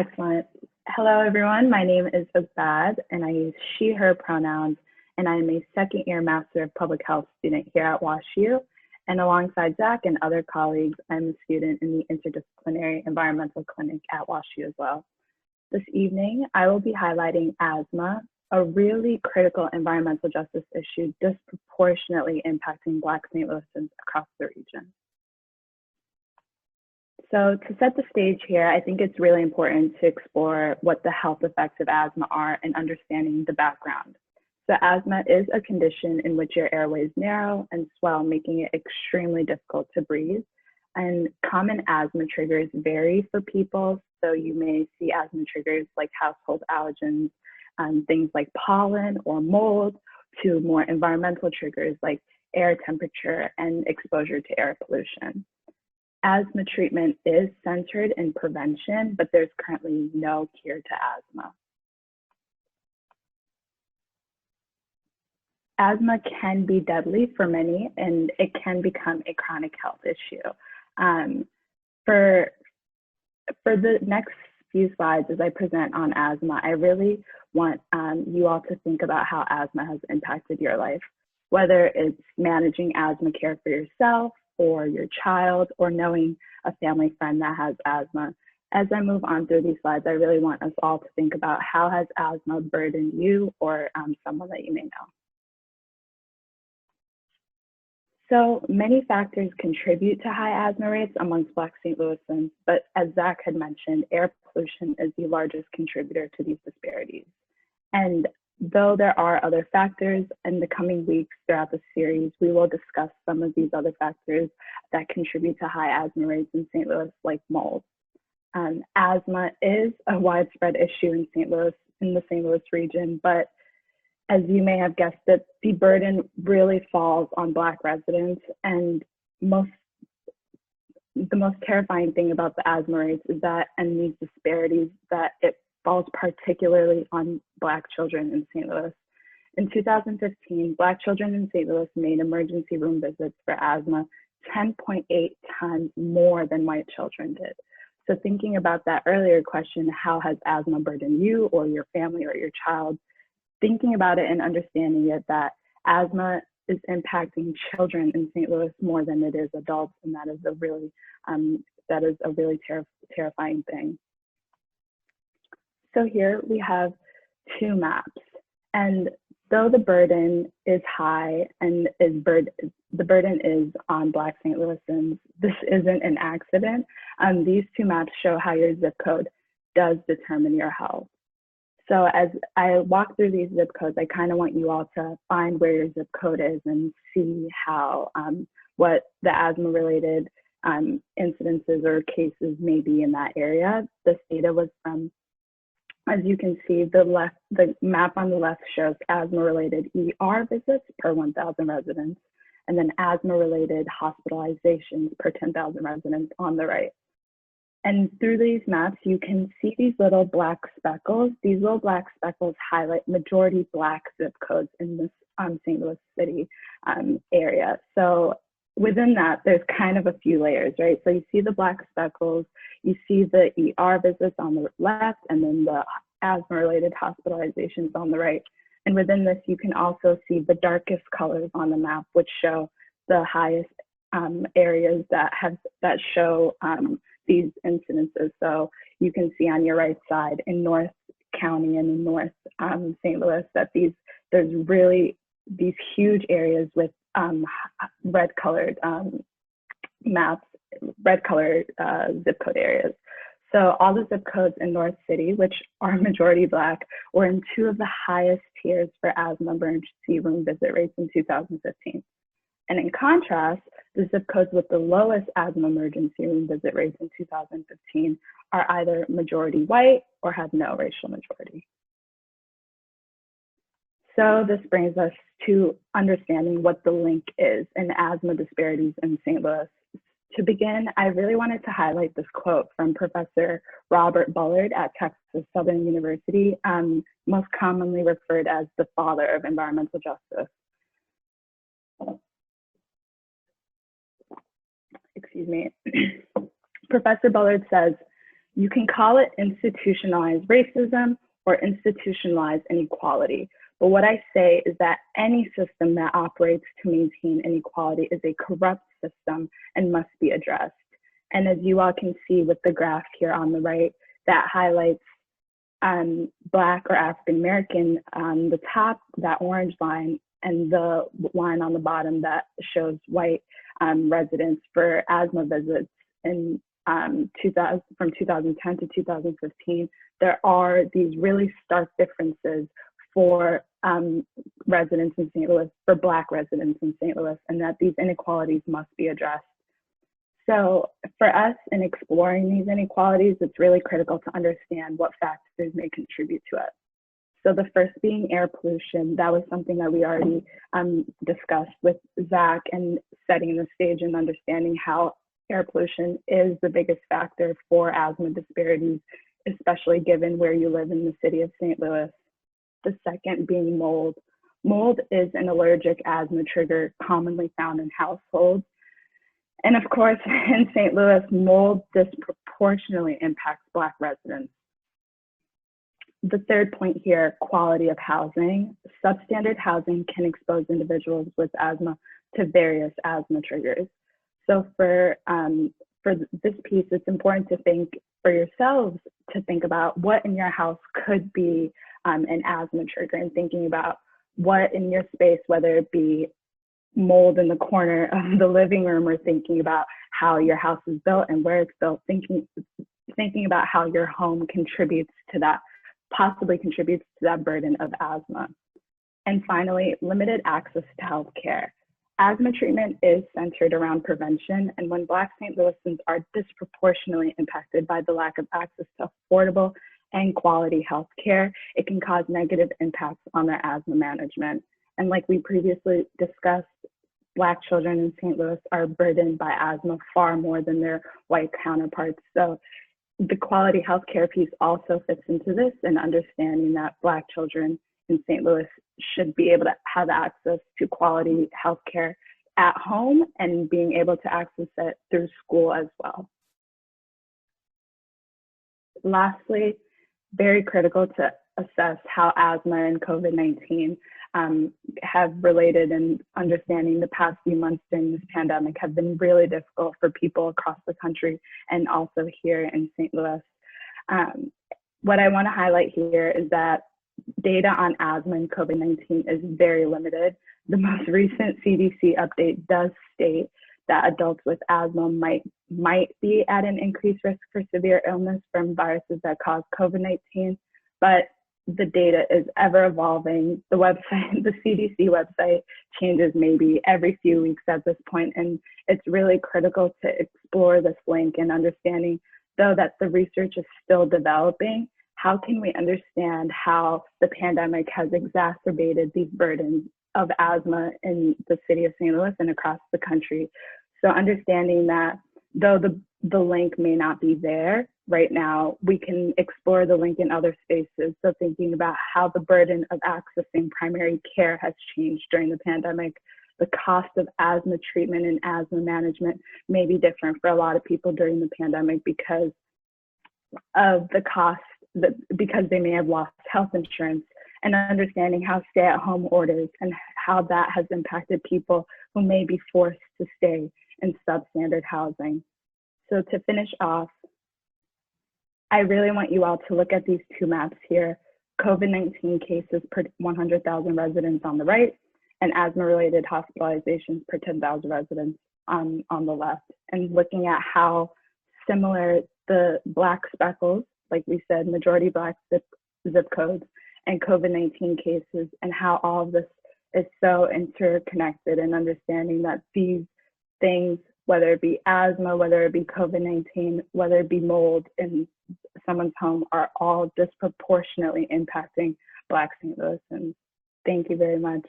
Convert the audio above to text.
Excellent. Hello, everyone. My name is Azad, and I use she, her pronouns, and I am a second year Master of Public Health student here at WashU. And alongside Zach and other colleagues, I'm a student in the Interdisciplinary Environmental Clinic at WashU as well. This evening, I will be highlighting asthma, a really critical environmental justice issue disproportionately impacting Black St. Louisans across the region. So to set the stage here, I think it's really important to explore what the health effects of asthma are and understanding the background. So asthma is a condition in which your airways narrow and swell, making it extremely difficult to breathe. And common asthma triggers vary for people. So you may see asthma triggers like household allergens, things like pollen or mold, to more environmental triggers like air temperature and exposure to air pollution. Asthma treatment is centered in prevention, but there's currently no cure to asthma. Asthma can be deadly for many, and it can become a chronic health issue. For the next few slides, as I present on asthma, I really want you all to think about how asthma has impacted your life, whether it's managing asthma care for yourself, or your child, or knowing a family friend that has asthma. As I move on through these slides, I really want us all to think about how has asthma burdened you or someone that you may know. So many factors contribute to high asthma rates amongst Black St. Louisans, but as Zach had mentioned, air pollution is the largest contributor to these disparities. And though there are other factors, in the coming weeks throughout the series, we will discuss some of these other factors that contribute to high asthma rates in St. Louis, like mold. Asthma is a widespread issue in the St. Louis region, but as you may have guessed it, the burden really falls on Black residents, and the most terrifying thing about the asthma rates is that, and these disparities, that it falls particularly on Black children in St. Louis. In 2015, Black children in St. Louis made emergency room visits for asthma 10.8 times more than white children did. So thinking about that earlier question, how has asthma burdened you or your family or your child? Thinking about it and understanding it, that asthma is impacting children in St. Louis more than it is adults, and that is a really terrifying thing. So here we have two maps, and though the burden is high and the burden is on Black St. Louisans, this isn't an accident. These two maps show how your zip code does determine your health. So as I walk through these zip codes, I kind of want you all to find where your zip code is and see how what the asthma-related incidences or cases may be in that area. This data was from, as you can see, the map on the left shows asthma-related ER visits per 1,000 residents, and then asthma-related hospitalizations per 10,000 residents on the right. And through these maps, you can see these little black speckles. These little black speckles highlight majority Black zip codes in this St. Louis City area. So within that, there's kind of a few layers, right? So you see the black speckles, you see the ER visits on the left, and then the asthma-related hospitalizations on the right. And within this, you can also see the darkest colors on the map, which show the highest areas that show these incidences. So you can see on your right side in North County and in North St. Louis that there's really these huge areas with red-colored maps, red-colored zip code areas. So all the zip codes in North City, which are majority Black, were in two of the highest tiers for asthma emergency room visit rates in 2015. And in contrast, the zip codes with the lowest asthma emergency room visit rates in 2015 are either majority white or have no racial majority. So this brings us to understanding what the link is in asthma disparities in St. Louis. To begin, I really wanted to highlight this quote from Professor Robert Bullard at Texas Southern University, most commonly referred as the father of environmental justice. Excuse me. Professor Bullard says, You can call it institutionalized racism or institutionalized inequality. But what I say is that any system that operates to maintain inequality is a corrupt system and must be addressed. And as you all can see with the graph here on the right, that highlights Black or African American on the top, that orange line, and the line on the bottom that shows white residents for asthma visits in from 2010 to 2015. There are these really stark differences for residents in St. Louis, for Black residents in St. Louis, and that these inequalities must be addressed. So for us in exploring these inequalities, it's really critical to understand what factors may contribute to it. So the first being air pollution. That was something that we already discussed with Zach, and setting the stage and understanding how air pollution is the biggest factor for asthma disparities, especially given where you live in the city of St. Louis. The second being mold. Mold is an allergic asthma trigger commonly found in households. And of course, in St. Louis, mold disproportionately impacts Black residents. The third point here, quality of housing. Substandard housing can expose individuals with asthma to various asthma triggers. So for this piece, it's important to think for yourselves, to think about what in your house could be an asthma trigger, and thinking about what in your space, whether it be mold in the corner of the living room, or thinking about how your house is built and where it's built, thinking about how your home contributes to that, possibly contributes to that burden of asthma. And finally, limited access to healthcare. Asthma treatment is centered around prevention, and when Black St. Louisans are disproportionately impacted by the lack of access to affordable and quality healthcare, it can cause negative impacts on their asthma management. And like we previously discussed, Black children in St. Louis are burdened by asthma far more than their white counterparts. So the quality healthcare piece also fits into this, and understanding that Black children in St. Louis should be able to have access to quality healthcare at home, and being able to access it through school as well. Lastly, very critical to assess how asthma and COVID-19 have related, and understanding the past few months during this pandemic have been really difficult for people across the country, and also here in St. Louis. What I want to highlight here is that data on asthma and COVID-19 is very limited. The most recent CDC update does state that adults with asthma might be at an increased risk for severe illness from viruses that cause COVID-19, but the data is ever evolving. The website, the CDC website, changes maybe every few weeks at this point, and it's really critical to explore this link and understanding, though that the research is still developing, how can we understand how the pandemic has exacerbated these burdens of asthma in the city of St. Louis and across the country. So understanding that though the link may not be there right now, we can explore the link in other spaces. So thinking about how the burden of accessing primary care has changed during the pandemic. The cost of asthma treatment and asthma management may be different for a lot of people during the pandemic because of the cost, because they may have lost health insurance, and understanding how stay-at-home orders and how that has impacted people who may be forced to stay in substandard housing. So to finish off, I really want you all to look at these two maps here, COVID-19 cases per 100,000 residents on the right, and asthma-related hospitalizations per 10,000 residents on the left, and looking at how similar the Black speckles, like we said, majority Black zip codes, and COVID-19 cases, and how all of this is so interconnected, and understanding that these things, whether it be asthma, whether it be COVID-19, whether it be mold in someone's home, are all disproportionately impacting Black St. Louisans. Thank you very much.